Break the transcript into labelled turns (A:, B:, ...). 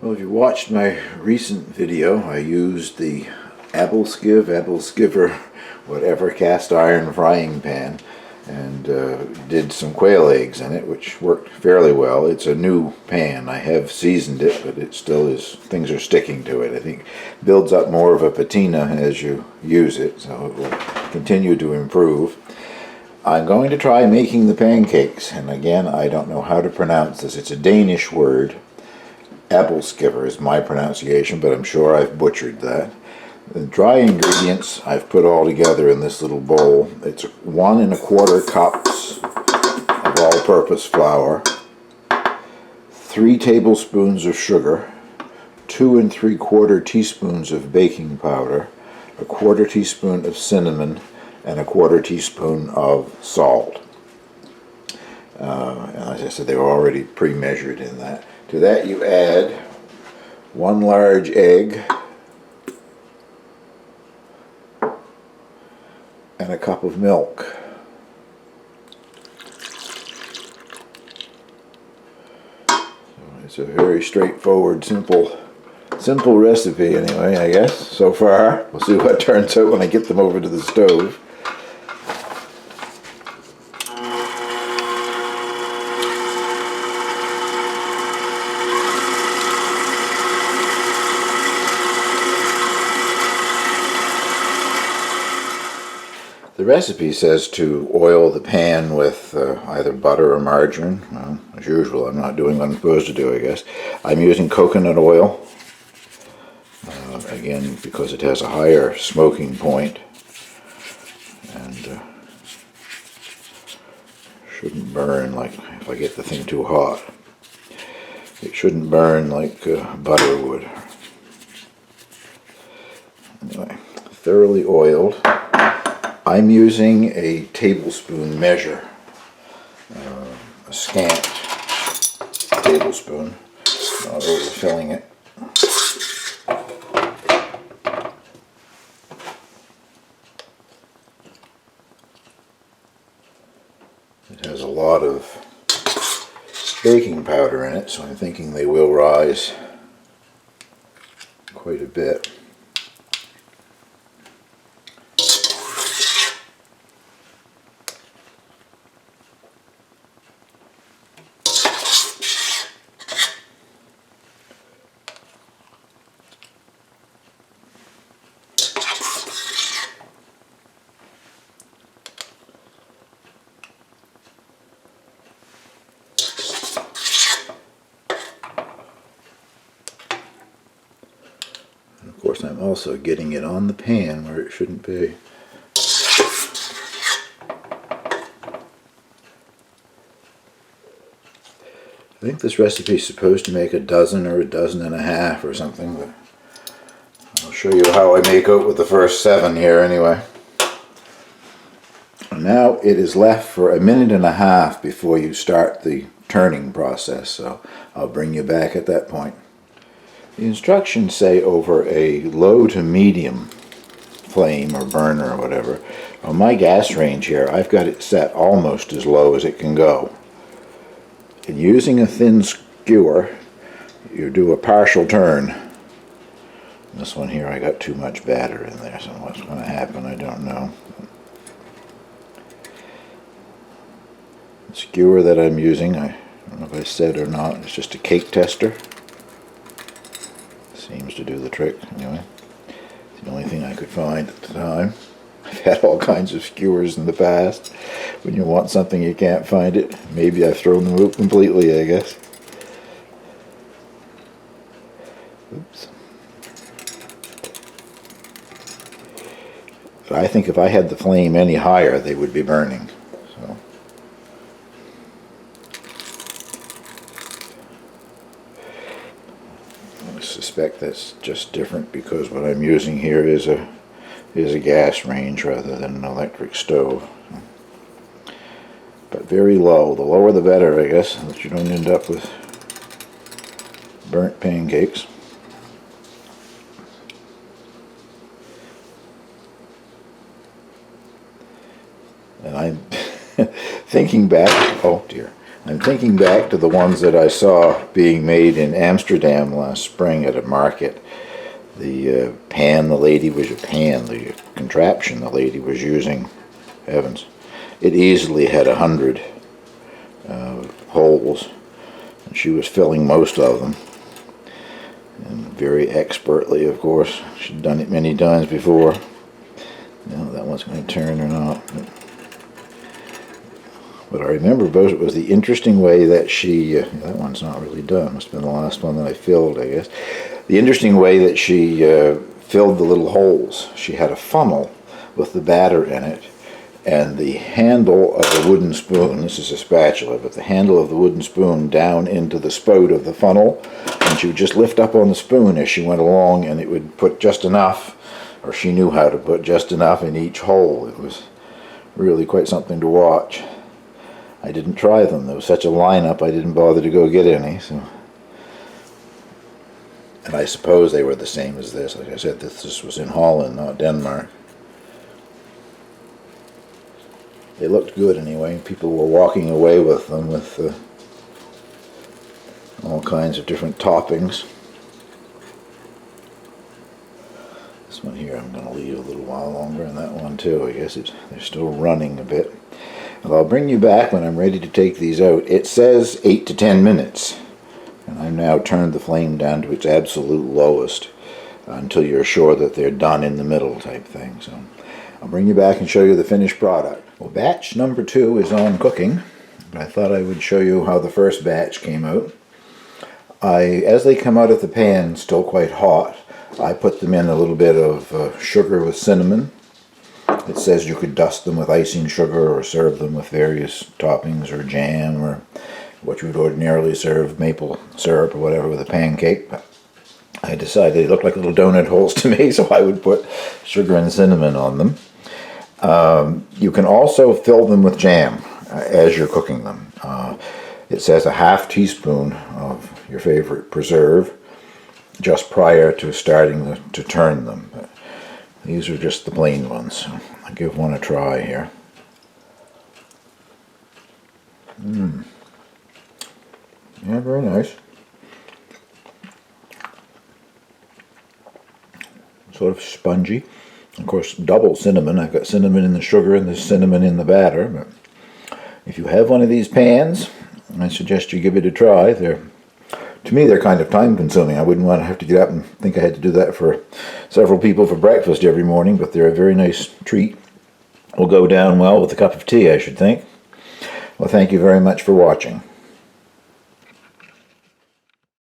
A: Well, if you watched my recent video, I used the Aebleskiver, whatever, cast iron frying pan and did some quail eggs in it, which worked fairly well. It's a new pan. I have seasoned it, but it still is, things are sticking to it. I think it builds up more of a patina as you use it, so it will continue to improve. I'm going to try making the pancakes, and again, I don't know how to pronounce this. It's a Danish word. Aebleskiver is my pronunciation, but I'm sure I've butchered that. The dry ingredients I've put all together in this little bowl. It's 1 1/4 cups of all-purpose flour, 3 tablespoons of sugar, 2 3/4 teaspoons of baking powder, 1/4 teaspoon of cinnamon, and 1/4 teaspoon of salt. And as I said, they were already pre-measured in that. To that you add 1 large egg and a cup of milk. So it's a very straightforward, simple recipe anyway, I guess, so far. We'll see what turns out when I get them over to the stove. The recipe says to oil the pan with either butter or margarine. Well, as usual, I'm not doing what I'm supposed to do, I guess. I'm using coconut oil, again, because it has a higher smoking point and shouldn't burn like, if I get the thing too hot, it shouldn't burn like butter would. Anyway, thoroughly oiled. I'm using a tablespoon measure, a scant tablespoon, not overfilling it. It has a lot of baking powder in it, so I'm thinking they will rise quite a bit. Of course, I'm also getting it on the pan where it shouldn't be. I think this recipe is supposed to make a dozen or a dozen and a half or something, but I'll show you how I make out with the first 7 here anyway. And now it is left for 1.5 minutes before you start the turning process, so I'll bring you back at that point. The instructions say over a low to medium flame or burner or whatever. On my gas range here, I've got it set almost as low as it can go. And using a thin skewer, you do a partial turn. This one here, I got too much batter in there, so what's going to happen, I don't know. The skewer that I'm using, I don't know if I said or not, it's just a cake tester. Seems to do the trick, anyway. It's the only thing I could find at the time. I've had all kinds of skewers in the past. When you want something you can't find it. Maybe I've thrown them out completely, I guess. Oops. But I think if I had the flame any higher, they would be burning. So. I suspect that's just different because what I'm using here is a gas range rather than an electric stove. But very low. The lower the better, I guess, so that you don't end up with burnt pancakes. And I'm thinking back, oh dear, I'm thinking back to the ones that I saw being made in Amsterdam last spring at a market. The pan the lady was the contraption the lady was using, heavens, it easily had 100 holes, and she was filling most of them, and very expertly, of course. She'd done it many times before. Now that one's going to turn or not. What I remember about it was the interesting way that she, that one's not really done, must have been the last one that I filled, I guess. The interesting way that she filled the little holes. She had a funnel with the batter in it, and the handle of the wooden spoon, this is a spatula, but the handle of the wooden spoon down into the spout of the funnel, and she would just lift up on the spoon as she went along, and it would put just enough, or she knew how to put just enough in each hole. It was really quite something to watch. I didn't try them. There was such a lineup, I didn't bother to go get any. So, and I suppose they were the same as this. Like I said, this was in Holland, not Denmark. They looked good anyway. People were walking away with them with all kinds of different toppings. This one here I'm going to leave a little while longer, and that one too. I guess they're still running a bit. And I'll bring you back when I'm ready to take these out. It says 8 to 10 minutes. And I've now turned the flame down to its absolute lowest until you're sure that they're done in the middle type thing. So I'll bring you back and show you the finished product. Well, batch number 2 is on cooking. But I thought I would show you how the first batch came out. As they come out of the pan, still quite hot, I put them in a little bit of sugar with cinnamon. It says you could dust them with icing sugar or serve them with various toppings or jam or what you would ordinarily serve, maple syrup or whatever, with a pancake. But I decided they looked like little donut holes to me, so I would put sugar and cinnamon on them. You can also fill them with jam as you're cooking them. It says a half teaspoon of your favorite preserve just prior to starting to turn them. But these are just the plain ones. So I'll give one a try here. Yeah, very nice. Sort of spongy. Of course, double cinnamon. I've got cinnamon in the sugar and there's cinnamon in the batter. But if you have one of these pans, I suggest you give it a try. To me, they're kind of time consuming. I wouldn't want to have to get up and think I had to do that for several people for breakfast every morning, but they're a very nice treat. Will go down well with a cup of tea, I should think. Well, thank you very much for watching.